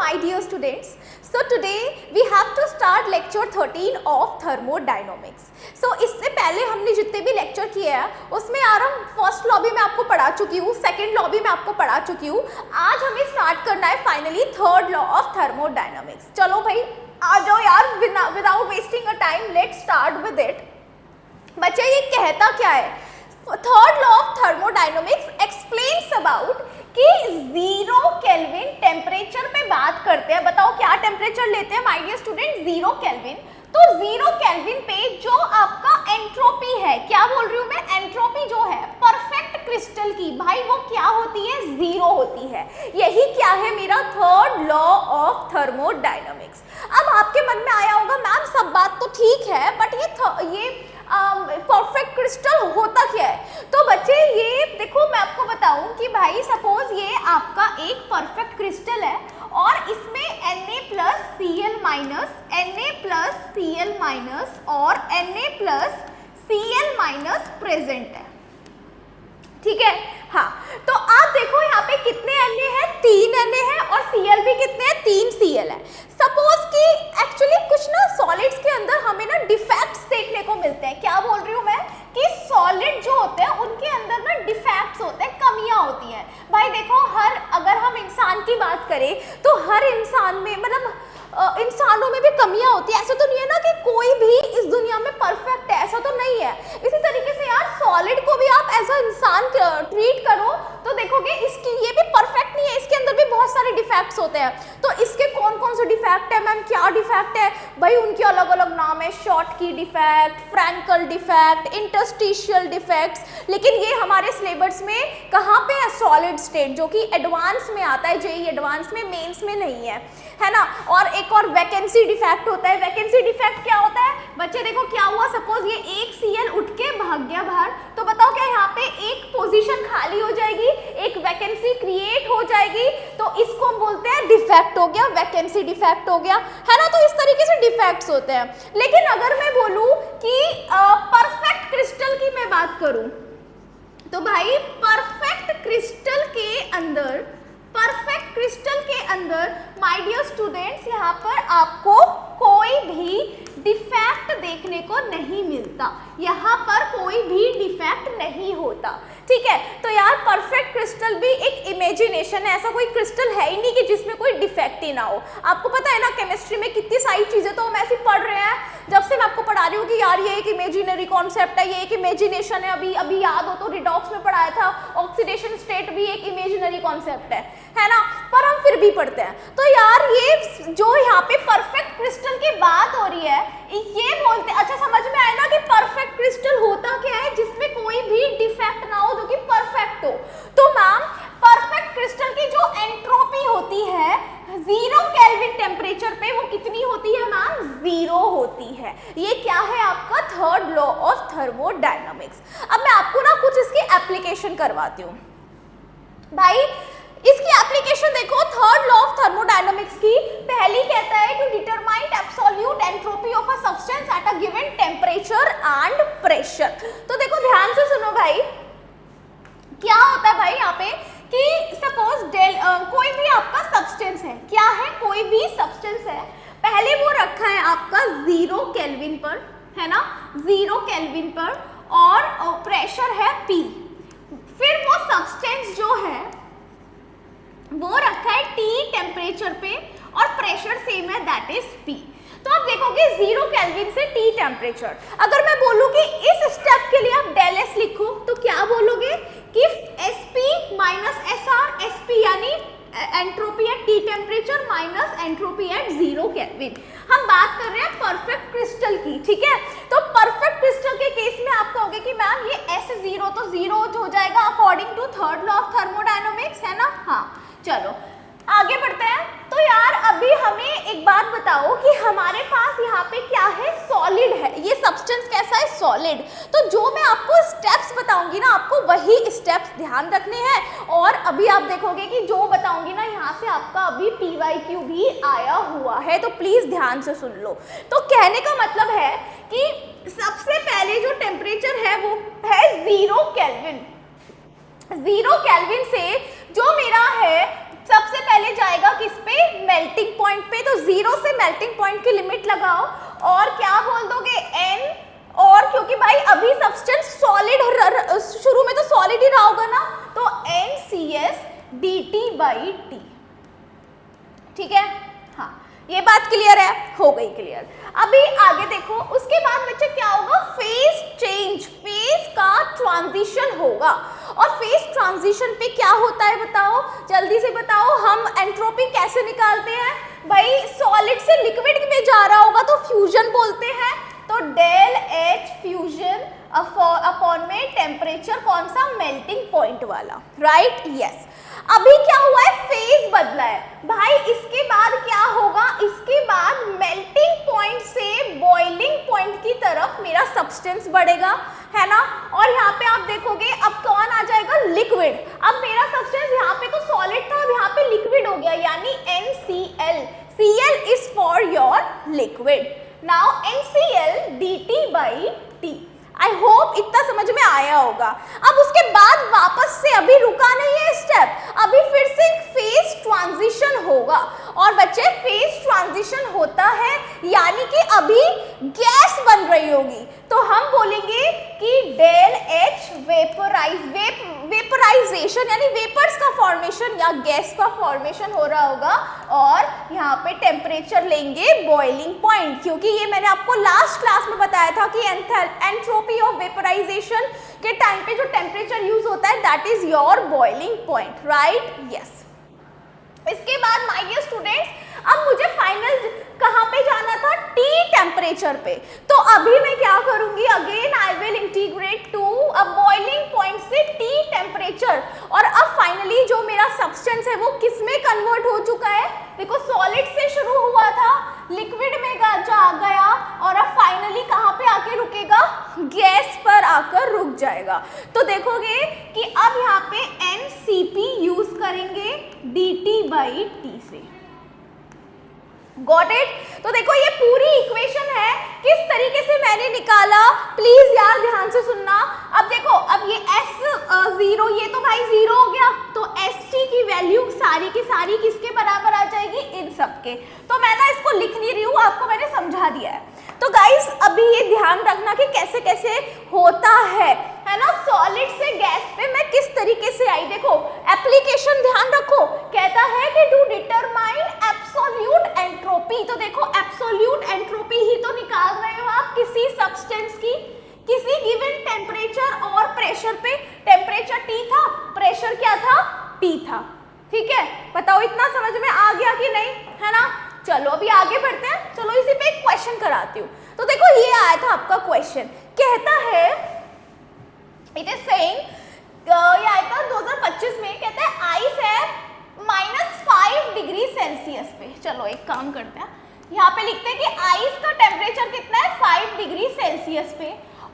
my dear students. So today we have to start lecture 13 of thermodynamics. So इससे पहले हमने जितने भी लेक्चर किए हैं उसमें यार हम फर्स्ट लॉ भी मैं आपको पढ़ा चुकी हूँ, सेकंड लॉ भी मैं आपको पढ़ा चुकी हूँ. आज हमें स्टार्ट करना है finally third law of thermodynamics. चलो भाई आ जाओ यार, without wasting a time let's start with it. बच्चे ये कहता क्या है? Third law of thermodynamics explains about कि 0 केल्विन टेम्परेचर पे बात करते हैं. बताओ क्या टेम्परेचर लेते हैं माय डियर स्टूडेंट? 0 केल्विन. तो 0 केल्विन पे जो आपका एंट्रोपी है, क्या बोल रही हूँ मैं, एंट्रोपी जो है परफेक्ट क्रिस्टल की, भाई वो क्या होती है? 0 होती है. यही क्या है मेरा थर्ड लॉ ऑफ थर्मोडायनामिक्स. अब आपके मन में आया होगा मैम सब बात तो ठीक है बट ये परफेक्ट क्रिस्टल होता क्या है? तो बच्चे ये देखो मैं आपको बताऊं कि भाई सपोज ये आपका एक परफेक्ट क्रिस्टल है और इसमें Na+Cl- और Na+Cl- प्रेजेंट है. ठीक है, हाँ. तो आप देखो यहाँ पे कितने Na है? 3 Na है और Cl भी कितने हैं? 3 Cl है. सपोज कि एक्चुअली कुछ ना सॉलिड्स के अंदर हमें ना डिफेक्ट्स देखने को मिलते हैं. क्या बोल रही हूँ मैं कि सॉलिड जो होते हैं उनके अंदर ना डिफेक्ट्स होते हैं, कमियां होती हैं. भाई देखो अगर हम इंसान की बात करें तो हर इंसान में मतलब इंसानों में भी कमियां होती है. ऐसा तो नहीं है ना कि कोई भी इस दुनिया में परफेक्ट है, ऐसा तो नहीं है. इसी तरीके से यार सॉलिड को भी आप एज अ इंसान ट्रीट करो तो देखोगे इसकी ये भी परफेक्ट नहीं है, इसके अंदर भी बहुत सारे डिफेक्ट्स होते हैं. तो इसके कौन कौन से डिफेक्ट है मैम? क्या डिफेक्ट है भाई? उनके अलग अलग नाम है. Schottky defect, Frenkel defect, interstitial defects. लेकिन ये हमारे सिलेबस में कहाँ पे है? सॉलिड स्टेट, जो कि एडवांस में आता है, जेईई एडवांस में, मेंस में नहीं है ना. और एक और वैकेंसी डिफेक्ट होता है. वैकेंसी डिफेक्ट क्या होता है बच्चे? देखो क्या हुआ, सपोज ये एक Cl उठ के भाग गया बाहर, तो बताओ क्या यहाँ पे एक पोजीशन खाली हो जाएगी, एक वैकेंसी क्रिएट हो जाएगी, तो इसको हम बोलते हैं डिफेक्ट हो गया, वैकेंसी डिफेक्ट हो गया, है ना. तो इस तरीके से डिफेक्ट्स होते हैं. लेकिन अगर मैं बोलूं कि परफेक्ट क्रिस्टल की मैं बात करूं तो भाई परफेक्ट क्रिस्टल के अंदर माय डियर स्टूडेंट्स यहाँ पर आपको कोई भी डिफेक्ट देखने को नहीं मिलता. यहाँ पर कोई भी डिफेक्ट नहीं होता. ठीक है, तो यार परफेक्ट क्रिस्टल भी एक इमेजिनेशन है. ऐसा कोई क्रिस्टल है ही नहीं कि जिसमें कोई डिफेक्ट ही ना हो. आपको पता है ना केमिस्ट्री में कितनी सारी चीजें तो हम ऐसी पढ़ रहे हैं, जब से मैं आपको पढ़ा रही हूँ कि यार ये एक इमेजिनरी कॉन्सेप्ट है, ये एक इमेजिनेशन है. अभी याद हो तो रिडॉक्स में पढ़ाया था, ऑक्सीडेशन स्टेट भी एक इमेजिनरी कॉन्सेप्ट है ना, पर हम फिर भी पढ़ते हैं. तो यार ये जो यहाँ पे परफेक्ट क्रिस्टल की बात हो रही है, ये बोलते हैं, अच्छा समझ में आया ना कि परफेक्ट क्रिस्टल होता क्या है? जिसमें कोई भी डिफेक्ट ना हो, जो कि परफेक्ट हो. तो मैम परफेक्ट क्रिस्टल की जो एंट्रोपी होती है 0 केल्विन टेम्परेचर पे, वो कितनी होती है मैम? 0 होती है. ये क्या है आपका थर्ड लॉ ऑफ थर्मोडायनामिक्स. अब मैं आपको ना कुछ इसकी एप्लीकेशन करवाती हूँ. भाई इसकी एप्लीकेशन देखो थर्ड लॉ ऑफ थर्मोडायनामिक्स की. पहली कहता है to determine absolute entropy of a substance at a given temperature and pressure. तो देखो ध्यान से सुनो भाई, क्या होता है भाई यहाँ पे कि सपोज कोई भी आपका सब्सटेंस है. क्या है? कोई भी सब्सटेंस है. पहले वो रखा है आपका 0 केल्विन पर, है ना, 0 केल्विन पर, और प्रेशर है P. फिर वो सब्सटेंस जो है वो रखा है T टेम्परेचर पे और प्रेशर सेम है, दैट इज P. तो आप देखोगे 0 केल्विन से T टेम्परेचर. अगर मैं बोलूं कि इस स्टेप के लिए आप डेल S लिखो तो क्या बोलोगे कि Sp - Sr, Sp यानी entropy at T temperature minus entropy at 0 kelvin. हम बात कर रहे हैं परफेक्ट क्रिस्टल की. ठीक है, तो परफेक्ट क्रिस्टल के केस में आप कहोगे कि मैम ये S0 तो 0 हो जाएगा according to third law of thermodynamics, है ना. हाँ चलो आगे बढ़ते हैं. तो यार अभी हमें एक बात बताओ कि हमारे पास यहाँ पे क्या है? सॉलिड है. ये सब्सटेंस कैसा है? सॉलिड. तो जो मैं आपको स्टेप्स बताऊंगी ना, आपको वही स्टेप्स ध्यान रखने हैं. और अभी आप देखोगे कि जो बताऊंगी ना यहाँ से आपका अभी PYQ भी आया हुआ है, तो प्लीज ध्यान से सुन लो. तो कहने का मतलब है कि सबसे पहले जो टेम्परेचर है वो है 0 केल्विन. 0 केल्विन से जो मेरा है सबसे पहले जाएगा किस पे? मेल्टिंग मेल्टिंग पॉइंट की लिमिट लगाओ और क्या बोल दोगे n, और क्योंकि भाई अभी सब्सटेंस सॉलिड, शुरू में तो सॉलिड ही रहा होगा ना, तो NCS dt/t। ठीक है, हाँ ये बात क्लियर है, हो गई क्लियर। अभी आगे देखो, उसके बाद बच्चे क्या होगा, फेज चेंज, फेज का ट्रांजिशन होगा। और फेज ट्रांजिशन पे क्या होता है बताओ, जल्दी से बताओ, हम एंट्रोपी कैसे निकालते हैं भाई, सॉलिड से लिक्विड में जा रहा होगा तो फ्यूजन बोलते हैं, तो डेल H फ्यूजन अपॉन में टेम्परेचर कौन सा, मेल्टिंग पॉइंट वाला, राइट, यस। अभी क्या हुआ है, फेज बदला है भाई, इसके बाद क्या होगा, इसके बाद मेल्टिंग पॉइंट से बॉइलिंग पॉइंट की तरफ मेरा सब्सटेंस बढ़ेगा, है ना। और यहाँ पे आप देखोगे अब कौन आ जाएगा, लिक्विड। अब मेरा सब्सटेंस यहाँ पे तो सॉलिड था, अब यहाँ पे लिक्विड हो गया, यानी NCl, Cl is for your liquid. Now NCl dt/t। I hope इतना समझ में आया होगा। अब उसके बाद वापस से, अभी रुका नहीं है स्टेप, अभी फिर से फेज ट्रांजिशन होगा। और बच्चे फेज ट्रांजिशन होता है यानी कि अभी गैस बन रही होगी, तो हम बोलेंगे कि डेल H वेपराइजेशन यानी वेपर्स का फॉर्मेशन या गैस का फॉर्मेशन हो रहा होगा, और यहाँ पे टेम्परेचर लेंगे बॉइलिंग पॉइंट, क्योंकि ये मैंने आपको लास्ट क्लास में बताया था कि एंट्रोपी ऑफ वेपराइजेशन के टाइम पे जो टेम्परेचर यूज होता है that is your boiling point, right, yes. इसके बाद माय डियर स्टूडेंट्स, अब मुझे फाइनल कहाँ पे जाना था, T टेम्परेचर पे, तो अभी मैं क्या करूंगी, again I will integrate to a boiling point से T टेम्परेचर, और अब फाइनली जो मेरा सब्सटेंस है वो किस में कन्वर्ट हो चुका है, देखो सॉलिड से शुरू हुआ था, लिक्विड में जा गया, और अब फाइनली कहाँ पे आके रुकेगा, गैस पर आकर रुक जाएगा। तो देखोगे कि अब यहाँ पे NCP यूज करेंगे dt/t से, गॉट इट। तो देखो ये पूरी इक्वेशन है, किस तरीके से मैंने निकाला, प्लीज यार ध्यान से सुनना। अब देखो, अब ये S0, ये तो भाई 0 हो गया, तो ST की वैल्यू सारी की सारी किसके बराबर आ जाएगी, इन सब के। तो मैं ना इसको लिख नहीं रही हूँ, आपको मैंने समझा दिया है। तो गाइस अभी ये ध्यान रखना कि कैसे कैसे होता है ना, सॉलिड से गैस पे मैं किस तरीके से आई। देखो एप्लीकेशन ध्यान रखो, कहता है कि टू डिटरमाइन एब्सोल्यूट एंट्रोपी, तो देखो एब्सोल्यूट एंट्रोपी ही तो निकाल रहे हो आप किसी सब्सटेंस की, किसी गिवन टेम्परेचर और प्रेशर पे। टेम्परेचर T था, प्रेशर क्या था, P था, ठीक है। बताओ इतना समझ में आ गया कि नहीं, है ना। चलो अभी आगे बढ़ते हैं, चलो इसी पे एक क्वेश्चन कराती हूँ। तो देखो ये आया था आपका क्वेश्चन, कहता है, इट इज सेइंग, ये आया था 2025 में, कहता है आइस है -5 डिग्री सेल्सियस पे। चलो एक काम करते हैं, यहाँ पे लिखते हैं कि आइस का टेम्परेचर कितना है, 5 डिग्री सेल्सियस पे,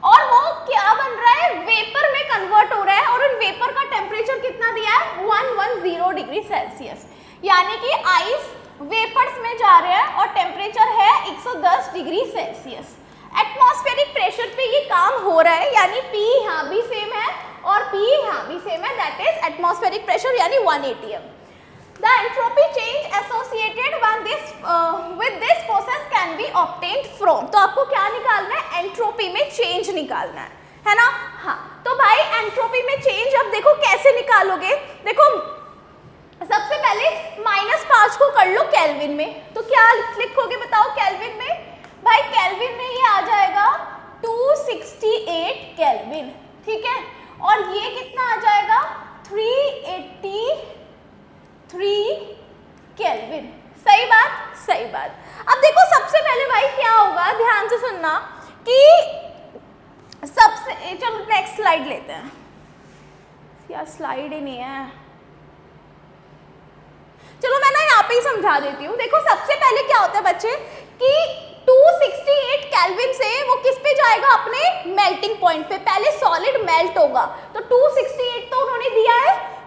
और वो क्या बन रहा है, वेपर में कन्वर्ट हो रहा है, और उन वेपर का टेम्परेचर कितना दिया है, 110 डिग्री सेल्सियस, यानी कि आइस वेपर्स में जा रहे हैं और टेम्परेचर है 110 डिग्री सेल्सियस। एटमॉस्फेरिक प्रेशर पे ये काम हो रहा है, यानी P यहाँ भी सेम है और P यहाँ भी सेम है, दैट इज एटमॉस्फेरिक प्रेशर यानी 1 atm। The entropy change associated with this process can be obtained from, तो आपको क्या निकालना है, एंट्रोपी में चेंज निकालना है ना। हाँ तो भाई एंट्रोपी में चेंज अब देखो कैसे निकालोगे, देखो सबसे पहले -5 को कर लो केल्विन में, तो क्या लिखोगे बताओ केल्विन में, भाई केल्विन में ये आ जाएगा 268 केल्विन, ठीक है, और ये कितना आ जाएगा 383 केल्विन। सही बात, सही बात। अब देखो सबसे पहले भाई क्या होगा, ध्यान से सुनना कि सबसे, चलो नेक्स्ट स्लाइड लेते हैं, यार स्लाइड ही नहीं है, चलो मैं ना यहाँ पे ही समझा देती हूँ। देखो सबसे पहले क्या होता है बच्चे कि 268 केल्विन से वो किस पे जाएगा, अपने मेल्टिंग पॉइंट पे, पहले सॉलिड मेल्ट होगा, तो 268 तो उन्होंने दिया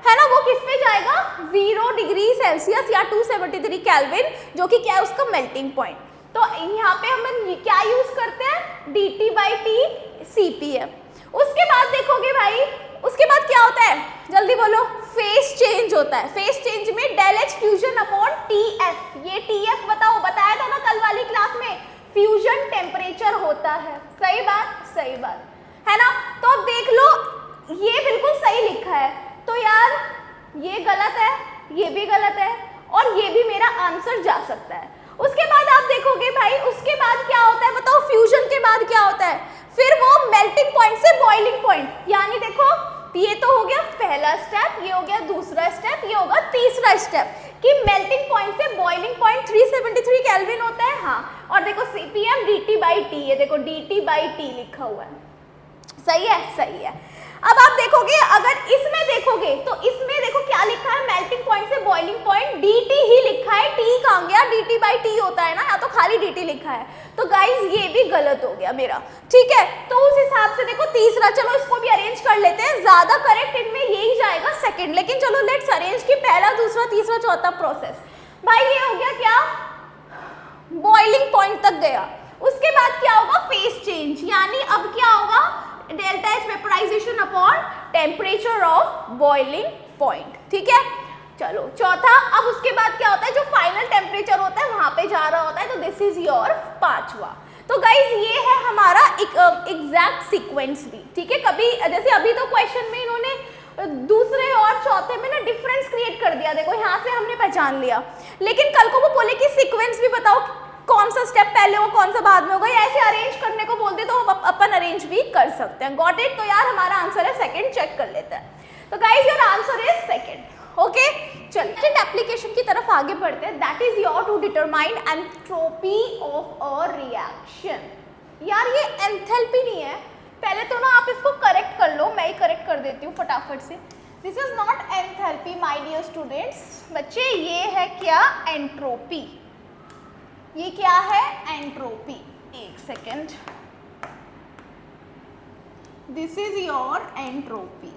है ना, वो किस पे जाएगा 0 डिग्री सेल्सियस या 273 केल्विन, जो कि क्या है उसका मेल्टिंग पॉइंट। तो यहाँ पे हम क्या यूज करते हैं, dt/t CP है। उसके बाद देखोगे भाई, उसके बाद क्या होता है, जल्दी बोलो, फेज चेंज होता है। फेज चेंज में del H fusion upon TF ये TF बताओ, बताया था ना कल वाली क्लास में, फ्यूजन टेम्परेचर होता है। सही बात है ना। तो अब देख लो ये बिल्कुल सही लिखा है, तो यार ये गलत है, ये भी गलत है, और ये भी मेरा आंसर जा सकता है। उसके बाद आप देखोगे भाई उसके बाद क्या होता है, बताओ फ्यूजन के बाद क्या होता है, फिर वो मेल्टिंग पॉइंट से बॉइलिंग पॉइंट, यानी देखो ये तो हो गया पहला स्टेप, ये हो गया दूसरा स्टेप, ये होगा तीसरा स्टेप कि मेल्टिंग पॉइंट से बॉइलिंग पॉइंट 373 केल्विन होता है। हाँ, और देखो CPM dt/T, ये देखो dt/T लिखा हुआ है। सही है। अब आप देखोगे, अगर इसमें देखोगे तो इसमें देखो क्या लिखा है, मेल्टिंग पॉइंट से बॉइलिंग पॉइंट dt ही लिखा है, t कहाँ गया, dt/T होता है ना, या तो खाली dt लिखा है। तो गाइज ये भी गलत हो गया मेरा, ठीक है। तो उस हिसाब से देखो तीसरा, चलो इसको भी अरेंज कर लेते हैं, ज्यादा करेक्ट इनमें यही जाएगा सेकंड, लेकिन चलो लेट्स अरेंज की पहला दूसरा तीसरा चौथा प्रोसेस। भाई ये हो गया क्या, बॉइलिंग पॉइंट तक गया, उसके बाद क्या होगा, फेज चेंज, यानी अब क्या होगा, delta H vaporisation upon temperature of boiling point, ठीक है। चलो चौथा, अब उसके बाद क्या होता है, जो फाइनल टेम्परेचर होता है वहां पे जा रहा होता है, तो दिस इज योर पांचवा। तो गाइज ये है हमारा एग्जैक्ट सीक्वेंस भी, ठीक है। कभी जैसे अभी तो क्वेश्चन में इन्होंने दूसरे और चौथे में ना डिफरेंस क्रिएट कर दिया, देखो यहाँ से हमने पहचान लिया, लेकिन कल को वो बोले कि सीक्वेंस भी बताओ, कौन सा स्टेप पहले हो कौन सा बाद में होगा, ऐसे अरेंज करने को बोलते तो हम अपन अरेंज भी कर सकते हैं। Got it. तो यार हमारा आंसर है सेकंड, चेक कर लेते हैं। तो guys your answer is second, okay. चलिए सेकंड एप्लीकेशन की तरफ आगे बढ़ते हैं, that is your to determine entropy of a reaction. यार ये एंथैल्पी नहीं है, पहले तो ना आप इसको करेक्ट कर लो, मैं ही करेक्ट कर देती हूँ फटाफट से। This is not enthalpy my dear students, बच्चे ये है क्या, एंट्रोपी। ये क्या है, एंट्रोपी। एक second, this is your entropy,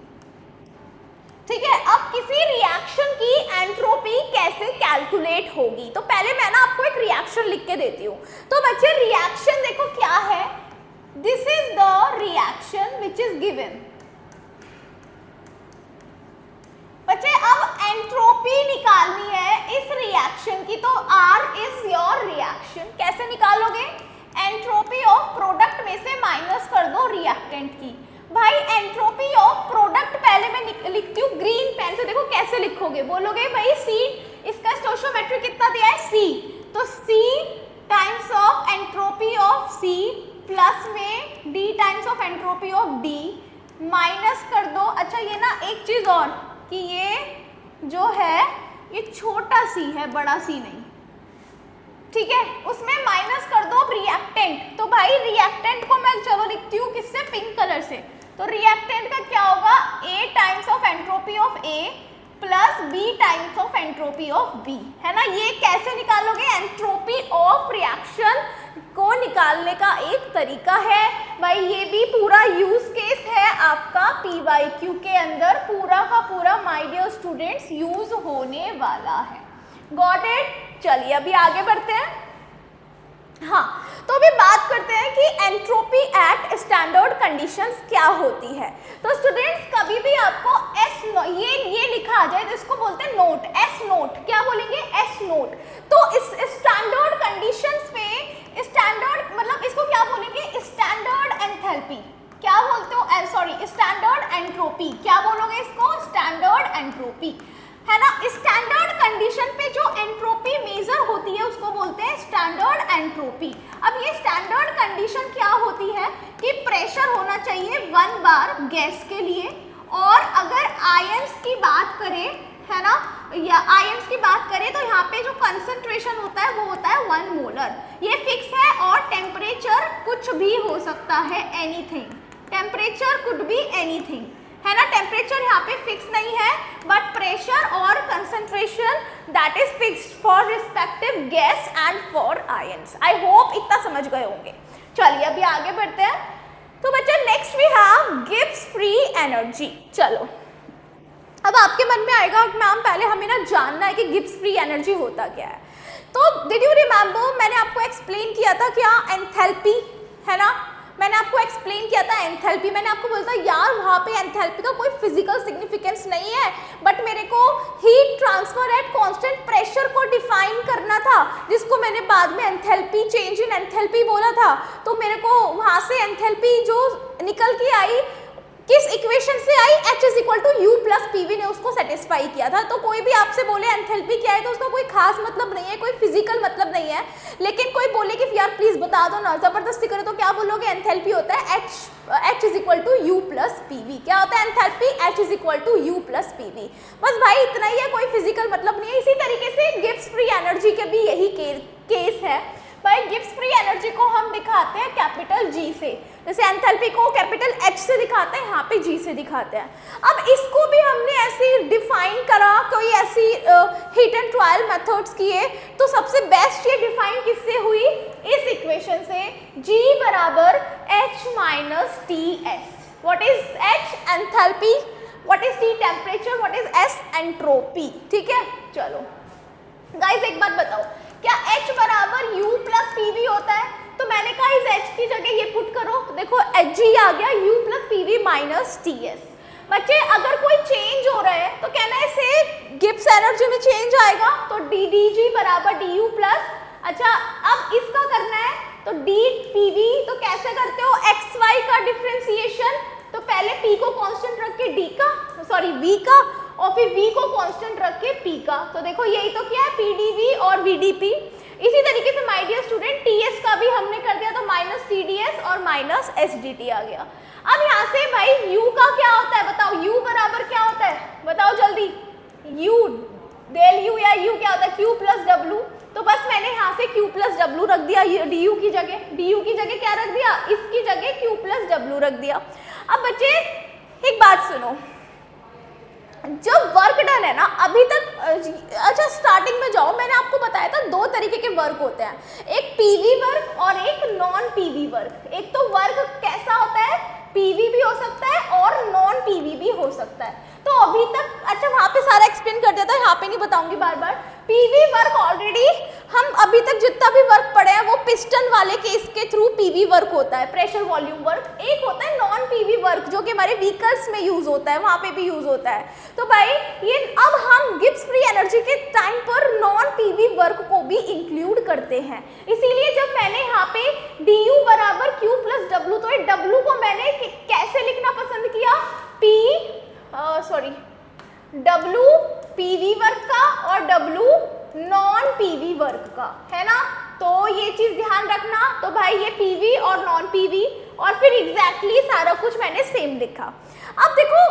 ठीक है। अब किसी रिएक्शन की एंट्रोपी कैसे कैलकुलेट होगी, तो पहले मैं ना आपको एक रिएक्शन लिख के देती हूँ। तो बच्चे रिएक्शन देखो क्या है, this is the reaction which is given. बच्चे अब एंट्रोपी निकालनी है इस रिएक्शन की, तो R इज योर रिएक्शन। कैसे निकालोगे, एंट्रोपी ऑफ प्रोडक्ट में से माइनस कर दो रिएक्टेंट की। भाई एंट्रोपी ऑफ प्रोडक्ट पहले मैं लिखती हूँ ग्रीन पेन से, देखो कैसे लिखोगे, बोलोगे भाई C, इसका स्टोइचियोमेट्री कितना दिया है C, तो C times of entropy of C plus में D times of entropy of D minus कर दो। अच्छा ये ना एक चीज और कि ये जो है ये छोटा सी है, बड़ा सी नहीं, ठीक है, उसमें माइनस कर दो रिएक्टेंट। तो भाई रिएक्टेंट को मैं चलो लिखती हूँ किससे, पिंक कलर से। तो रिएक्टेंट का क्या होगा, A times of entropy of A plus B times of entropy of B, है ना। ये कैसे निकालोगे, एंट्रोपी ऑफ रिएक्शन को निकालने का एक तरीका है भाई, ये भी पूरा यूज केस है आपका PYQ के अंदर, पूरा का पूरा माय डियर स्टूडेंट्स यूज होने वाला है। Got it. चलिए अभी आगे बढ़ते हैं। हाँ, तो अभी बात करते हैं कि एंट्रोपी एट स्टैंडर्ड कंडीशंस क्या होती है। तो स्टूडेंट्स कभी भी आपको एस ये लिखा आ जाए तो इसको बोलते हैं नोट, एस नोट। क्या बोलेंगे, एस नोट। तो इस स्टैंडर्ड कंडीशंस पे, स्टैंडर्ड मतलब इसको क्या बोलेंगे, स्टैंडर्ड एंथैल्पी। क्या बोलते हो, सॉरी स्टैंडर्ड एंट्रोपी। क्या बोलोगे इसको, स्टैंडर्ड एंट्रोपी, है ना। स्टैंडर्ड कंडीशन पे जो एंट्रोपी मेजर होती है उसको बोलते हैं स्टैंडर्ड एंट्रोपी। अब ये स्टैंडर्ड कंडीशन क्या होती है कि प्रेशर होना चाहिए 1 बार गैस के लिए, और अगर आयंस की बात करें, है ना, या आयंस की बात करें तो यहाँ पे जो कंसंट्रेशन होता है वो होता है 1 मोलर। ये फिक्स है, और टेम्परेचर कुछ भी हो सकता है, anything, temperature could be anything, है ना। टेम्परेचर यहाँ पे फिक्स नहीं है, बट प्रेशर और concentration that is fixed for respective gas and for ions. I hope इतना समझ गए होंगे। चलिए अभी आगे बढ़ते हैं। तो बच्चे next we have Gibbs free energy. चलो अब आपके मन में आएगा मैम पहले हमें ना जानना है कि गिब्स फ्री एनर्जी होता क्या है। तो डिड यू रिमेंबर मैंने आपको एक्सप्लेन किया था क्या, एंथैल्पी, है ना। मैंने आपको एक्सप्लेन किया था एंथैल्पी, मैंने आपको बोला था यार वहाँ पे एंथैल्पी का कोई फिजिकल सिग्निफिकेंस नहीं है, बट मेरे को heat transfer at constant pressure को डिफाइन करना था, जिसको मैंने बाद में एंथैल्पी, चेंज इन एंथैल्पी बोला था। तो मेरे को वहाँ से एंथैल्पी जो निकल के आई किस इक्वेशन से आई, H is equal to U plus PV ने उसको सेटिस्फाई किया था। तो कोई भी आपसे बोले एंथैल्पी क्या है तो उसका कोई खास मतलब नहीं है, कोई फिजिकल मतलब नहीं है। लेकिन कोई बोले कि यार प्लीज बता दो ना, जबरदस्ती करे तो क्या बोलोगे, एंथैल्पी होता है H is equal to U plus PV. क्या होता है enthalpy, H is equal to U plus PV. बस भाई इतना ही है, कोई फिजिकल मतलब नहीं है। इसी तरीके से गिब्स फ्री एनर्जी के भी यही केस है भाई। गिब्स फ्री एनर्जी को हम दिखाते हैं कैपिटल G से, जैसे एंथैल्पी को कैपिटल H से दिखाते हैं, यहाँ पे G से दिखाते हैं। अब इसको भी हमने ऐसे डिफाइन करा, कोई ऐसी हीट एंड ट्रायल मेथड्स किए, तो सबसे बेस्ट ये डिफाइन किससे हुई, इस इक्वेशन से, G बराबर H minus TS। What is H, enthalpy, what is T, temperature, what is S, entropy. ठीक है, चलो गाइस एक बात बताओ, क्या H बराबर U प्लस PV होता है? तो मैंने कहा इस H की जगह ये पुट करो, तो देखो Hg आ गया, U plus PV minus TS। बच्चे अगर कोई चेंज हो रहा है तो कहना है से गिब्स एनर्जी में चेंज आएगा, तो dDg बराबर du प्लस, अच्छा अब इसका करना है तो dPV, तो कैसे करते हो, xy का डिफरेंशिएशन, तो पहले P को कांस्टेंट रख के D का, सॉरी V का, और फिर V को कांस्टेंट रख के P का। तो देखो यही तो क्या है, PdV और VdP। इसी तरीके से माय डियर स्टूडेंट TS का भी हमने कर दिया, तो माइनस TDS और माइनस SDT आ गया। अब यहाँ से भाई U का क्या होता है बताओ, U बराबर क्या होता है बताओ जल्दी, U डेल U या U क्या होता है, Q प्लस W। तो बस मैंने यहाँ से Q प्लस W रख दिया DU की जगह क्या रख दिया, इसकी जगह Q प्लस W रख दिया। अब बच्चे एक बात सुनो, जब वर्क डन है ना अभी तक, अच्छा स्टार्टिंग में जाओ, मैंने आपको बताया था दो तरीके के वर्क होते हैं, एक पीवी वर्क और एक नॉन पीवी वर्क। एक तो वर्क कैसा होता है, पीवी भी हो सकता है और नॉन पीवी भी हो सकता है। तो अभी तक अच्छा वहाँ पे सारा एक्सप्लेन कर दिया था, यहाँ पे नहीं बताऊंगी बार बार। पीवी वर्क ऑलरेडी हम अभी तक जितना भी वर्क पढ़े हैं वो पिस्टन वाले केस के थ्रू पीवी वर्क होता है, प्रेशर वॉल्यूम वर्क। एक होता है नॉन पीवी वर्क जो कि हमारे व्हीकल्स में यूज होता है, वहाँ पे भी यूज होता है। तो भाई ये अब हम गिब्स फ्री एनर्जी के टाइम पर नॉन पीवी वर्क को भी इंक्लूड करते हैं। इसीलिए जब मैंने यहाँ पे du बराबर Q प्लस W, तो ये W को मैंने कैसे लिखना पसंद किया, W पीवी वर्क का और W नॉन पीवी वर्क का, है ना। तो ये चीज ध्यान रखना। तो भाई ये पीवी और नॉन पीवी, और फिर एग्जैक्टली सारा कुछ मैंने सेम लिखा। अब देखो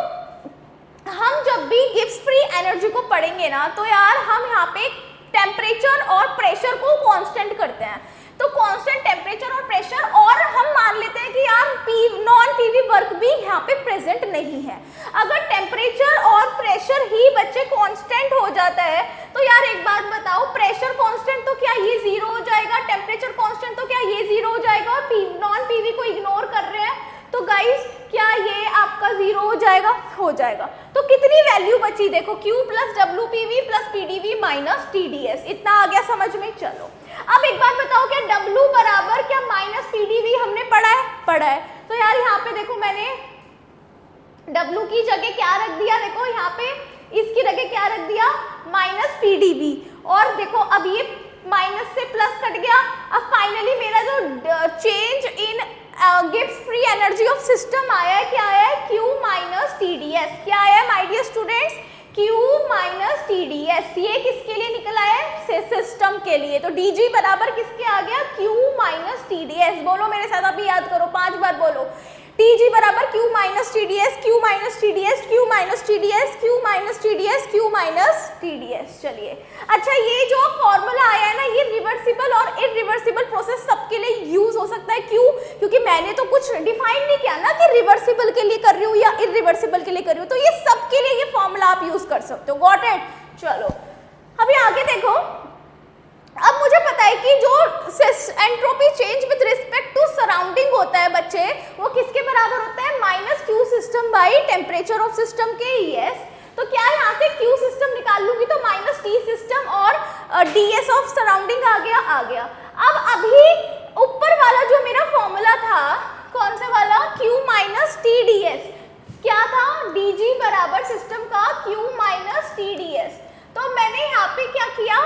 हम जब भी गिब्स फ्री एनर्जी को पढ़ेंगे ना, तो यार हम यहाँ पे टेम्परेचर और प्रेशर को कांस्टेंट करते हैं। तो कांस्टेंट टेम्परेचर और प्रेशर, और हम मान लेते हैं कि यार नॉन पीवी वर्क भी यहाँ पे प्रेजेंट नहीं है। अगर टेम्परेचर और प्रेशर ही बच्चे कांस्टेंट हो जाता है, तो यार एक बात बताओ, प्रेशर कांस्टेंट तो क्या ये जीरो हो जाएगा, टेम्परेचर कांस्टेंट तो क्या ये जीरो हो जाएगा, और नॉन पीवी को इग्नोर कर रहे हैं, तो गाइस क्या ये आपका जीरो हो जाएगा, हो जाएगा। तो कितनी वैल्यू बची देखो, Q plus WPV plus PdV minus TDS, इतना आ गया समझ में। चलो अब एक बात बताओ, क्या W बराबर क्या माइनस PdV हमने पढ़ा है। तो यार यहाँ पे देखो मैंने W की जगह क्या रख दिया, देखो यहाँ पे इसकी जगह क्या रख दिया, माइनस PdV, और देखो अब ये माइनस से प्लस कट गया। अब फाइनली मेरा जो change in Gibbs free energy of system आया है, क्या आया है, Q माइनस TDS। क्या आया है my dear students, Q minus TDS। ये किसके लिए निकला है, सिस्टम के लिए। तो DG बराबर किसके आ गया, Q माइनस TDS। बोलो मेरे साथ, अभी याद करो, 5 बार बोलो, TG बराबर Q minus TDS, Q minus TDS, Q minus TDS, Q minus TDS, Q minus TDS। चलिए अच्छा, ये जो फॉर्मूला आया है ना, ये रिवर्सिबल और इरिवर्सिबल प्रोसेस सबके लिए यूज हो सकता है। क्यों, क्योंकि मैंने तो कुछ डिफाइन नहीं किया ना कि रिवर्सिबल के लिए कर रही हूँ या इरिवर्सिबल के लिए कर रही हूँ, तो ये सबके लिए ये फॉर्मूला आप यूज कर सकते हो। Got it. चलो अभी आगे देखो, अब मुझे पता है कि जो entropy change with respect to surrounding होता है बच्चे, वो किसके बराबर होता है, minus Q system by temperature of system के। यस, तो क्या यहाँ से Q सिस्टम निकाल लूंगी तो माइनस T सिस्टम और DS ऑफ सराउंडिंग आ गया। अब अभी ऊपर वाला जो मेरा फॉर्मूला था, कौन से वाला, Q minus T D S. क्या था, dg बराबर सिस्टम का Q minus T D S. तो मैंने यहाँ पे क्या किया,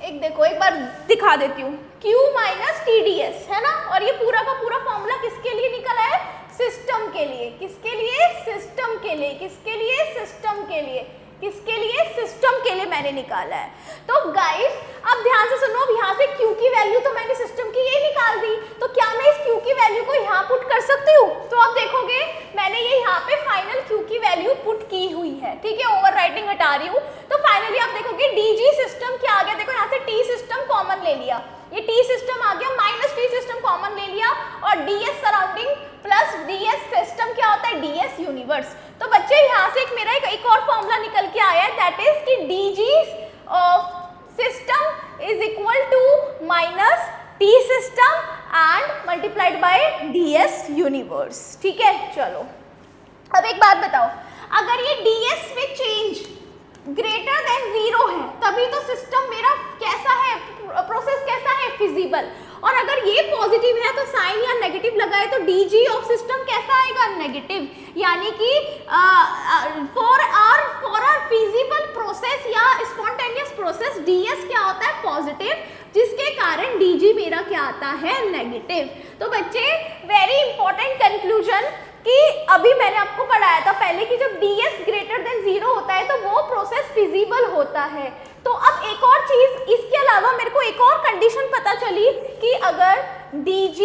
एक देखो एक बार दिखा देती हूँ, Q minus T D S है ना, और ये पूरा का पूरा फॉर्मूला किसके लिए निकला है, सिस्टम के लिए। किसके लिए, सिस्टम के लिए। किसके लिए, सिस्टम के लिए। किसके लिए, सिस्टम के लिए मैंने निकाला है। तो गाइस अब ध्यान से सुनो, अब यहाँ से Q की वैल्यू तो मैंने सिस्टम की ये निकाल दी, तो क्या मैं इस Q की वैल्यू को यहाँ पुट कर सकती हूँ। तो आप देखोगे मैंने ये यहाँ पे फाइनल Q की वैल्यू पुट की हुई है, ठीक है, ओवरराइटिंग हटा रही हूँ। तो फाइनली आप देखोगे dg सिस्टम क्या आ गया, देखो यहाँ से t सिस्टम कॉमन ले लिया, ये t सिस्टम आ गया, माइनस t सिस्टम कॉमन ले लिया, और ds surrounding plus ds system क्या होता है, ds यूनिवर्स। तो बच्चे यहाँ से मेरा एक और फॉर्मूला निकल के आया है, दैट इज कि dg of system is equal to minus t system and multiplied by ds universe. ठीक है, चलो अब एक बात बताओ, अगर ये ds में चेंज ग्रेटर देन 0 है तभी तो सिस्टम मेरा कैसा है, प्रोसेस कैसा है, फिजिबल। और अगर ये पॉजिटिव है तो साइन या नेगेटिव लगाए तो dg ऑफ सिस्टम कैसा आएगा, नेगेटिव। यानी कि फॉर आर फिजिबल प्रोसेस या स्पॉन्टेनियस प्रोसेस ds क्या होता है, पॉजिटिव, जिसके कारण dg मेरा क्या आता है, नेगेटिव। तो बच्चे वेरी इंपॉर्टेंट कंक्लूजन कि अभी मैंने आपको पढ़ाया था पहले कि जब ds ग्रेटर देन 0 होता है तो वो प्रोसेस फिजिबल होता है। तो अब एक और चीज, इसके अलावा मेरे को एक और कंडीशन पता चली कि अगर dg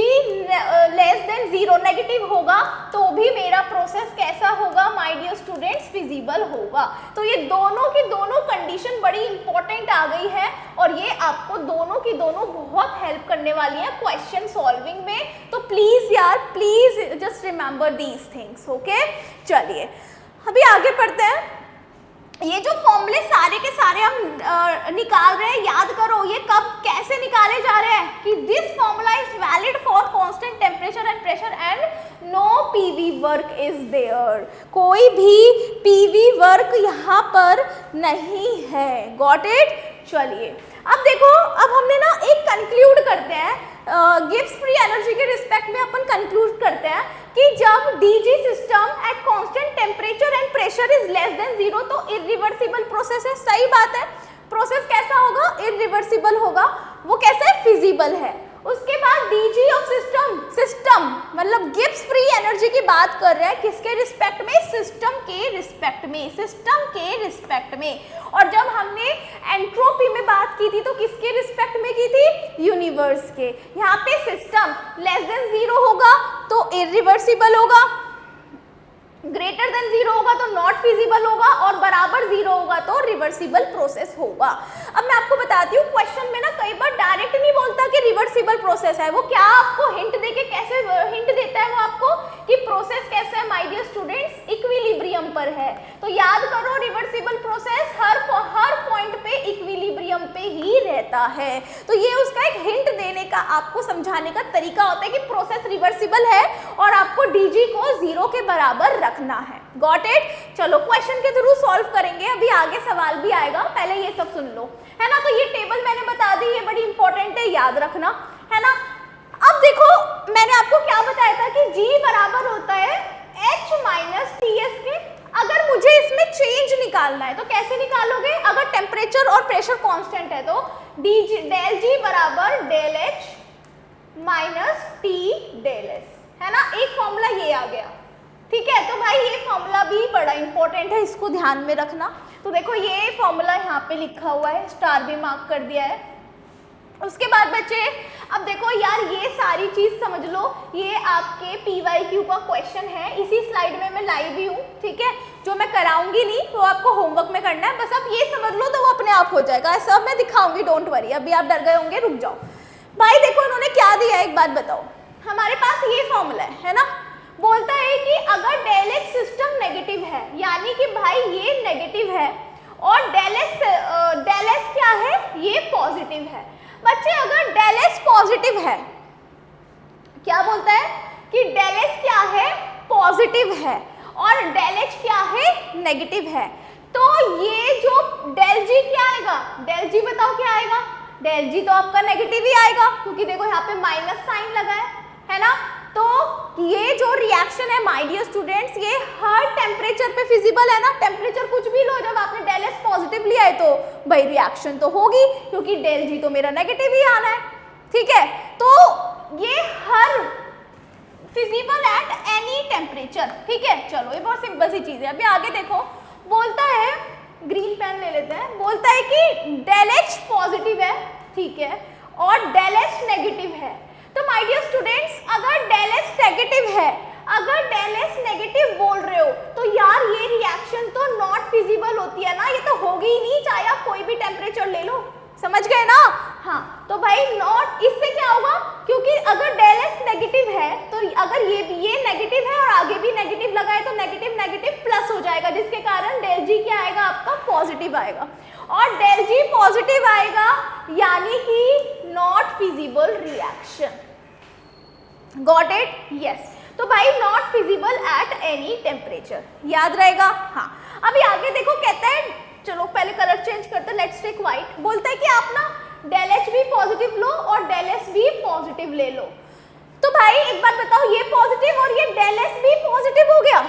लेस देन 0 नेगेटिव होगा तो भी मेरा प्रोसेस कैसा होगा, माय डियर स्टूडेंट्स, फिजिबल होगा। तो ये दोनों की दोनों कंडीशन बड़ी इंपॉर्टेंट आ गई है और ये आपको दोनों की दोनों बहुत हेल्प करने वाली है क्वेश्चन सॉल्विंग में। तो प्लीज यार, please just remember these things, okay. चलिए अभी आगे पढ़ते हैं। ये जो फॉर्मूले सारे के सारे हम निकाल रहे हैं, याद करो ये कब कैसे निकाले जा रहे हैं कि this formula is valid for constant temperature and pressure and no PV work is there. कोई भी पीवी वर्क यहाँ पर नहीं है, गॉट इट। चलिए अब देखो, अब हमने ना एक कंक्लूड करते हैं, गिब्स फ्री एनर्जी के रिस्पेक्ट में अपन कंक्लूड करते हैं कि जब dg system at constant temperature and pressure is less than 0 तो इरिवर्सिबल प्रोसेस है। सही बात है, प्रोसेस कैसा होगा, इरिवर्सिबल होगा। वो कैसे, फिजिबल है। उसके बाद dg ऑफ सिस्टम मतलब गिब्स फ्री एनर्जी की बात कर रहे हैं, किसके रिस्पेक्ट में, सिस्टम के रिस्पेक्ट में, सिस्टम के रिस्पेक्ट में। और जब हमने एंट्रोपी में बात की थी तो किसके रिस्पेक्ट में की थी, यूनिवर्स के। यहाँ पे सिस्टम लेस देन 0 होगा तो इरिवर्सिबल होगा, ग्रेटर देन 0 होगा तो नॉट फिजिबल होगा, और बराबर 0 होगा तो रिवर्सिबल प्रोसेस होगा। अब मैं आपको बताती हूँ, क्वेश्चन में ना कई बार डायरेक्ट नहीं बोलता कि रिवर्सिबल प्रोसेस है, वो क्या आपको हिंट देके कैसे हिंट देता है वो आपको कि प्रोसेस कैसे है, माय डियर स्टूडेंट्स, इक्विलिब्रियम पर है। तो याद करो, रिवर्सिबल प्रोसेस हर पॉइंट पे इक्विलिब्रियम पे ही रहता है। तो ये उसका एक हिंट देने का, आपको समझाने का तरीका होता है कि प्रोसेस रिवर्सिबल है और आपको dg को 0 के बराबर रखना है, गॉट इट। चलो क्वेश्चन के थ्रू सॉल्व करेंगे, अभी आगे सवाल भी आएगा, पहले ये सब सुन लो, है ना। तो ये टेबल मैंने बता दी, ये बड़ी इंपॉर्टेंट है, याद रखना, है ना। अब देखो मैंने आपको क्या बताया था कि g बराबर होता है h माइनस ts के। अगर मुझे इसमें चेंज निकालना है तो कैसे निकालोगे, अगर टेम्परेचर और प्रेशर कांस्टेंट है तो डेल g बराबर del h minus t del s, है ना। एक फॉर्मूला ये आ गया, ठीक है। तो भाई ये फॉर्मूला भी बड़ा इंपॉर्टेंट है, इसको ध्यान में रखना। तो देखो ये फॉर्मूला यहाँ पे लिखा हुआ है, स्टार भी मार्क कर दिया है। उसके बाद बच्चे अब देखो यार, ये सारी चीज समझ लो, ये आपके PYQ का क्वेश्चन है, इसी स्लाइड में मैं लाई भी हूँ, ठीक है। जो मैं कराऊंगी नहीं वो आपको होमवर्क में करना है, बस आप ये समझ लो तो वो अपने आप हो जाएगा, सब मैं दिखाऊंगी, डोंट वरी। अभी आप डर गए होंगे, रुक जाओ। भाई देखो इन्होंने क्या दिया, एक बात बताओ, हमारे पास ये फॉर्मूला है ना, बोलता है कि अगर डेल एच सिस्टम नेगेटिव है, यानी कि भाई ये नेगेटिव है और डेल एस क्या है, ये पॉजिटिव है। बच्चे अगर डेल एस पॉजिटिव है, क्या बोलता है कि डेल एस क्या है, पॉजिटिव है, और डेल एच क्या है, नेगेटिव है, तो ये जो डेल जी क्या आएगा, डेल जी बताओ क्या आएगा, डेल जी तो आपका नेगेटिव ही आएगा, क्योंकि देखो यहाँ पे माइनस साइन लगा है ना। तो ये जो रिएक्शन है माय डियर स्टूडेंट्स, ये हर टेम्परेचर पे फिजिबल है ना। टेम्परेचर कुछ भी लो, जब आपने डेल एस पॉजिटिव लिया है तो भाई रिएक्शन तो होगी, क्योंकि डेल जी तो मेरा नेगेटिव ही आना है, ठीक है। तो ये हर फिजिबल एट एनी टेम्परेचर, ठीक है। चलो ये बहुत सिंपल सी चीज है। अभी आगे देखो, बोलता है, ग्रीन पेन ले लेते हैं, बोलता है कि डेल एच पॉजिटिव है, ठीक है, और डेल एच नेगेटिव है। तो माय डियर स्टूडेंट्स, अगर डेल एच नेगेटिव है, अगर डेल एच नेगेटिव बोल रहे हो, तो यार ये रिएक्शन तो नॉट फिजिबल होती है ना, ये तो होगी ही नहीं, चाहे आप कोई भी टेम्परेचर ले लो, समझ गए ना। हाँ, तो भाई नॉट, इससे क्या होगा, क्योंकि अगर डेल एच नेगेटिव है तो अगर ये नेगेटिव है और आगे भी नेगेटिव लगाए तो नेगेटिव नेगेटिव प्लस हो जाएगा, जिसके कारण डेल जी क्या आएगा आपका, पॉजिटिव आएगा। और डेल जी पॉजिटिव आएगा यानी कि not feasible reaction. Got it? Yes. तो भाई not feasible at any temperature, याद रहेगा। हाँ, अभी आगे देखो, कहता है, चलो पहले कलर चेंज करते हैं, लेट्स टेक व्हाइट। बोलता है कि आप ना डेल एच भी पॉजिटिव लो और डेल एस भी पॉजिटिव ले लो। तो भाई एक बात बताओ, ये पॉजिटिव और ये डेल एस भी पॉजिटिव हो गया,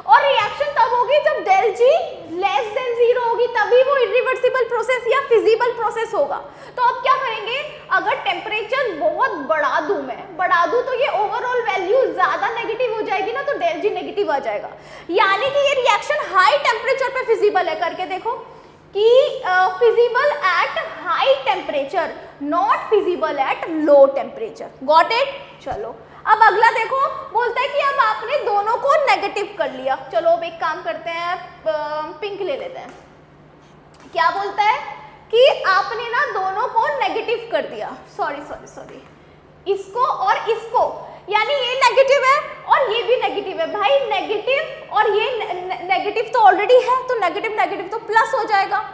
और रिएक्शन तब होगी जब डेल जी लेस देन 0 होगी, तभी वो इरिवर्सिबल प्रोसेस या फिजिबल प्रोसेस होगा। तो अब क्या करेंगे, अगर टेम्परेचर बहुत बढ़ा दूं, मैं बढ़ा दूं तो ये ओवरऑल वैल्यू ज्यादा नेगेटिव हो जाएगी ना, तो डेल जी नेगेटिव आ जाएगा, यानी कि ये रिएक्शन हाई टेम्परेचर पे फिजिबल है। करके देखो कि feasible at high temperature, not feasible at low temperature. Got it? चलो अब अगला देखो, बोलता है कि अब आपने दोनों को नेगेटिव कर लिया। चलो अब एक काम करते हैं, पिंक ले लेते हैं। क्या बोलता है कि आपने ना दोनों को नेगेटिव कर दिया, सॉरी, इसको और इसको, यानी ये नेगेटिव है और ये भी नेगेटिव है। भाई नेगेटिव और ये नेगेटिव तो ऑलरेडी है, तो नेगेटिव नेगेटिव तो प्लस हो जाएगा,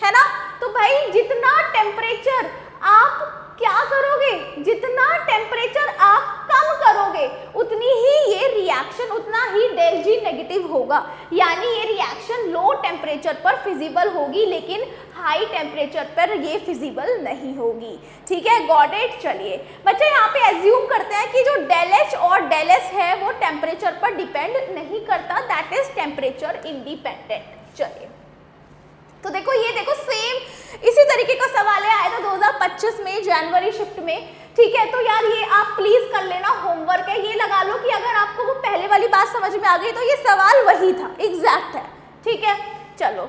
है ना। तो भाई जितना टेम्परेचर आप क्या करोगे, जितना टेम्परेचर आप कम करोगे, उतनी ही ये रिएक्शन, उतना ही डेल जी नेगेटिव होगा, यानी ये रिएक्शन लो टेम्परेचर पर फिजिबल होगी, लेकिन हाई टेम्परेचर पर ये फिजिबल नहीं होगी, ठीक है। Got it? चलिए बच्चे यहाँ पे एज्यूम करते हैं कि जो डेल एच और डेल एस है वो टेम्परेचर पर डिपेंड नहीं करता, दैट इज टेम्परेचर इंडिपेंडेंट। चलिए तो देखो, ये देखो सेम इसी तरीके का सवाल है, आया था 2025 में जनवरी शिफ्ट में, ठीक है। तो यार ये आप प्लीज कर लेना, होमवर्क है, ये लगा लो कि अगर आपको वो पहले वाली बात समझ में आ गई तो ये सवाल वही था, एग्जैक्ट है, ठीक है। चलो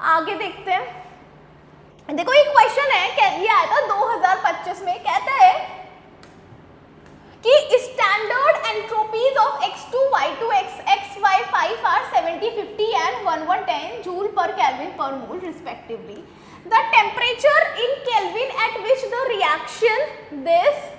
आगे देखते हैं। देखो एक क्वेश्चन है, ये आया था 2025 में, कहता है कि standard entropies of x2, y2, xy5 are 70, 50 and 110 joule पर केल्विन पर mole respectively. The temperature in Kelvin at which the reaction this,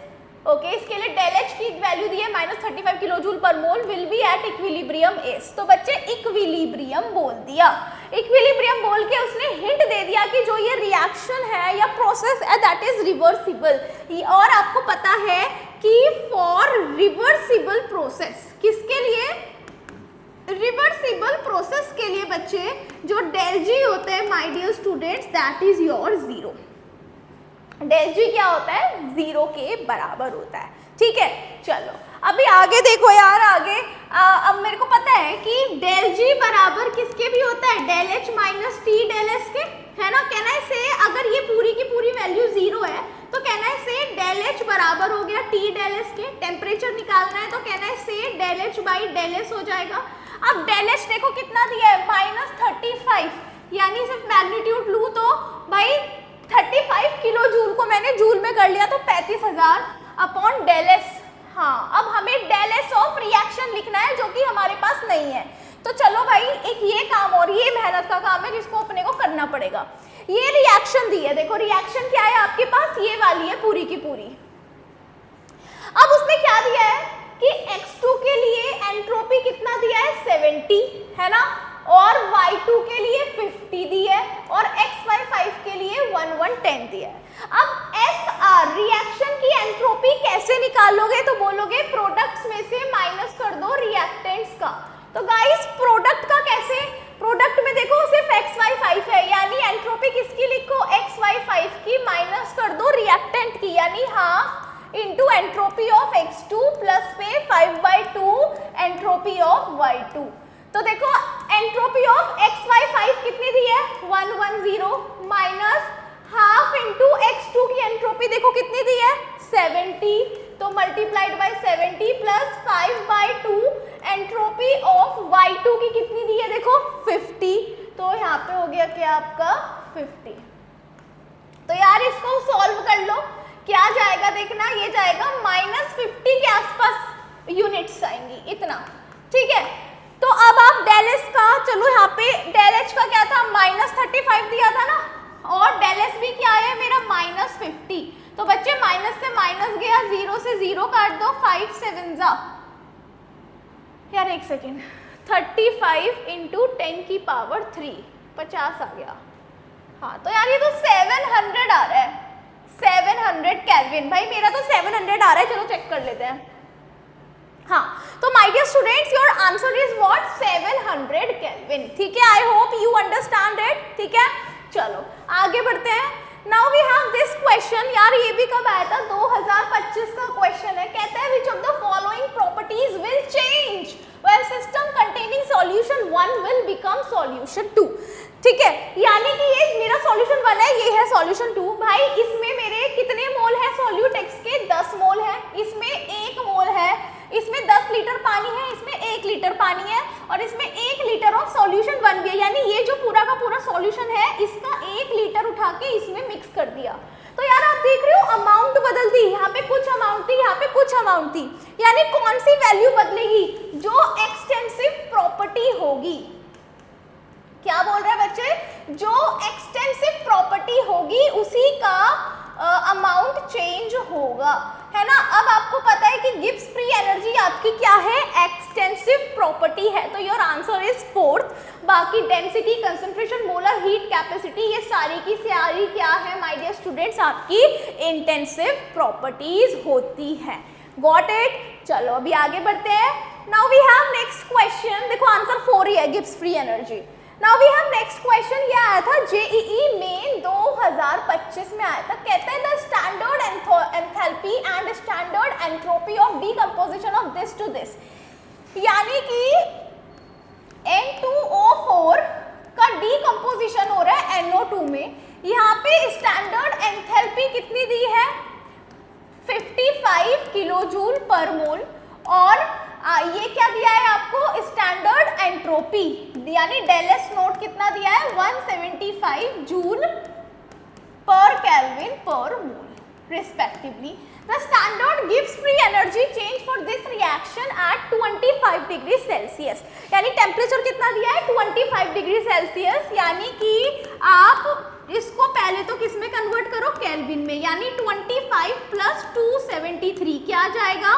okay, इसके लिए डेल एच की वैल्यू दी है -35 किलो जूल पर मोल, will be at equilibrium S. तो बच्चे equilibrium बोल दिया, इक्विलिब्रियम बोल के उसने हिंट दे दिया कि जो ये रिएक्शन है या प्रोसेस है दैट इज रिवर्सिबल। और आपको पता है कि फॉर रिवर्सिबल प्रोसेस, किसके लिए, रिवर्सिबल प्रोसेस के लिए बच्चे जो डेल जी होता है my dear students, that is your 0। Del G क्या होता है, 0 के बराबर होता है, ठीक है। चलो अभी आगे देखो यार, आगे अब मेरे को पता है कि डेल जी बराबर किसके भी होता है, del H minus T del S के, है ना। कहना है से अगर ये पूरी की पूरी वैल्यू 0 है तो कहना है से डेल एच बराबर हो गया टी डेल एस के। टेम्परेचर निकालना है तो कहना है से del H by del S हो जाएगा। अब डेल एच देखो कितना दिया है, -35, यानी सिर्फ मैग्नीट्यूड लूँ तो भाई 35 किलो जूल को मैंने जूल में कर लिया, तो 35,000 अपॉन डेल एस। हाँ, अब हमें डेल एस ऑफ रिएक्शन लिखना है जो कि हमारे पास नहीं है। तो चलो भाई एक ये काम और ये मेहनत का काम है जिसको अपने को करना पड़ेगा। ये रिएक्शन दी है, देखो रिएक्शन क्या है आपके पास, ये वाली है पूरी की पूरी। अब उसने क्या दिया है कि x2 के लिए एंट्रोपी कितना दिया है, 70, है ना, और y2 के लिए 50 दी है, और xy5 के लिए 1110 दिया है। अब SR रिएक्शन की एंट्रोपी कैसे निकालोगे, तो बोलोगे प्रोडक्ट्स में से माइनस कर दो रिएक्टेंट्स का। तो गाइस प्रोडक्ट का कैसे, प्रोडक्ट में देखो सिर्फ xy5 है, यानी एंट्रोपी किसकी लिखो, xy5 की, माइनस कर दो रिएक्टेंट की, यानी हाँ into entropy of x2 plus पे 5/2 एंट्रोपी ऑफ y2। तो देखो एंट्रोपी ऑफ xy5 कितनी दी है 110 माइनस हाफ इंटू x2 की एंट्रोपी देखो कितनी दी है 70, तो multiplied by 70 plus 5/2 entropy of y2 की कितनी दी है देखो 50, तो यहाँ पे हो गया क्या आपका 50। तो यार इसको सॉल्व कर लो, क्या जाएगा देखना, ये जाएगा -50 के आसपास यूनिट्स आएंगी इतना, ठीक है। तो अब आप डेल एस का, चलो यहाँ पे डेल एच का क्या था -35 दिया था ना, और डेल एस भी क्या है मेरा -50। तो बच्चे माइनस से माइनस गया, 0 से 0 काट दो, 5 7 जा, यार एक सेकेंड, 35 इंटू 10 की पावर 3 50 आ गया। हाँ तो यार ये तो 700 आ रहा है, 700 केल्विन। भाई मेरा तो 700 आ रहा है, चलो चेक कर लेते हैं। हाँ तो my dear students your answer is what 700 kelvin, ठीक है। I hope you understand it, ठीक है। चलो आगे बढ़ते हैं। Now we have this question, यार ये भी कब आया था 2025 का क्वेश्चन है। कहता है which of the following properties will change when system containing solution 1 will become solution 2, ठीक है। यानी कि ये मेरा सॉल्यूशन 1 है, ये है सॉल्यूशन 2। भाई इसमें मेरे कितने मोल है सॉल्यूट एक्स के 10 मोल है, इसमें 1 मोल है, इसमें 10 लीटर पानी है, इसमें 1 लीटर पानी है, और इसमें 1 लीटर ऑफ सॉल्यूशन 1 भी है। यानी ये जो पूरा का पूरा सॉल्यूशन है इसका 1 लीटर उठा के इसमें मिक्स कर दिया। तो यार आप देख रहे हो अमाउंट बदल दी, यहाँ पे कुछ अमाउंट थी, यहाँ पे कुछ अमाउंट थी। यानी कौन सी वैल्यू बदलेगी, जो एक्सटेंसिव प्रॉपर्टी होगी। क्या बोल रहे हैं बच्चे, जो एक्सटेंसिव प्रॉपर्टी होगी उसी का अमाउंट चेंज होगा, है ना। अब आपको पता है कि गिब्स फ्री एनर्जी आपकी क्या है, एक्सटेंसिव प्रॉपर्टी है, तो योर आंसर इज 4th। बाकी density, concentration, molar heat capacity, ये सारी की सारी क्या है माय डियर स्टूडेंट्स, आपकी इंटेंसिव प्रॉपर्टीज होती है। Got it. चलो अभी आगे बढ़ते हैं। Now we have next question, देखो आंसर 4 ही है, Gibbs free energy. Now we have next question, ये आया था जेईई मेन 2025 में आया था। कहता है the standard enthalpy and standard entropy of decomposition of this to this, यानी कि N2O4 का डीकंपोजिशन हो रहा है NO2 में। यहाँ पे स्टैंडर्ड एंथैल्पी कितनी दी है 55 किलोजूल पर मोल, और ये क्या दिया है आपको स्टैंडर्ड एंट्रोपी, यानी डेल एस नोट कितना दिया है 175 जूल पर केल्विन पर mole respectively. The standard gives free energy change for this reaction at 25 degree Celsius, यानी टेम्परेचर कितना दिया है 25 डिग्री सेल्सियस, यानी कि आप इसको पहले तो किस में कन्वर्ट करो केल्विन में, यानी 25 प्लस 273 क्या आ जाएगा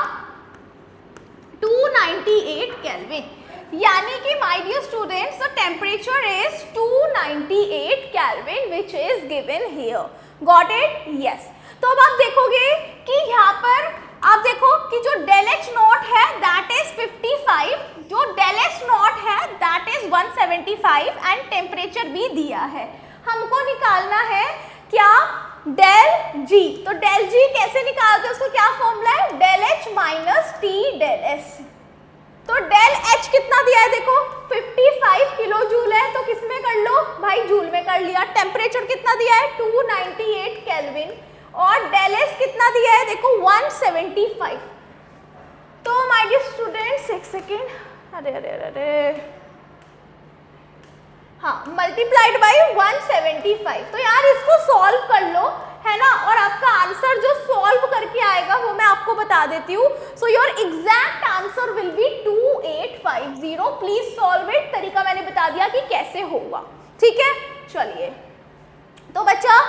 298 केल्विन। यानी कि my dear students the temperature is 298 kelvin which is given here. Got it, yes. तो अब आप देखोगे कि यहाँ पर आप देखो कि जो डेल एच नॉट है दैट इज 55, जो डेल एच नॉट है दैट इज 175 एंड टेम्परेचर भी दिया है। हमको निकालना है क्या डेल जी, तो डेल जी कैसे निकालते हैं, उसको क्या फॉर्मूला है del H minus T del S. तो डेल एच कितना दिया है देखो 55 किलो जूल है, तो किस में कर लो भाई जूल में कर लिया। टेम्परेचर कितना दिया है 298 केल्विन, और डेल एस कितना दिया है देखो 175। तो माय डियर स्टूडेंट्स एक सेकेंड, अरे अरे अरे हाँ मल्टीप्लाइड बाई 175। तो यार इसको सॉल्व कर लो, है ना, और आपका आंसर जो सॉल्व करके आएगा वो मैं आपको बता देती हूँ। So your exact answer will be 2850। Please solve it, तरीका मैंने बता दिया कि कैसे होगा, ठीक है। चलिए तो बच्चा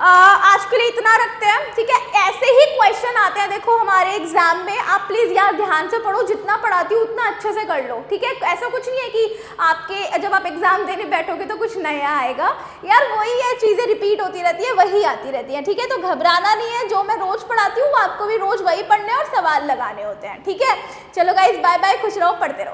आज के लिए इतना रखते हैं, ठीक है। ऐसे ही क्वेश्चन आते हैं देखो हमारे एग्जाम में, आप प्लीज यार ध्यान से पढ़ो, जितना पढ़ाती हूँ उतना अच्छे से कर लो, ठीक है। ऐसा कुछ नहीं है कि आपके जब आप एग्जाम देने बैठोगे तो कुछ नया आएगा, यार वही है, चीजें रिपीट होती रहती है, वही आती रहती है, ठीक है। तो घबराना नहीं है, जो मैं रोज पढ़ाती हूँ आपको भी रोज वही पढ़ने और सवाल लगाने होते हैं, ठीक है। चलो गाइज बाय बाय, खुश रहो, पढ़ते रहो।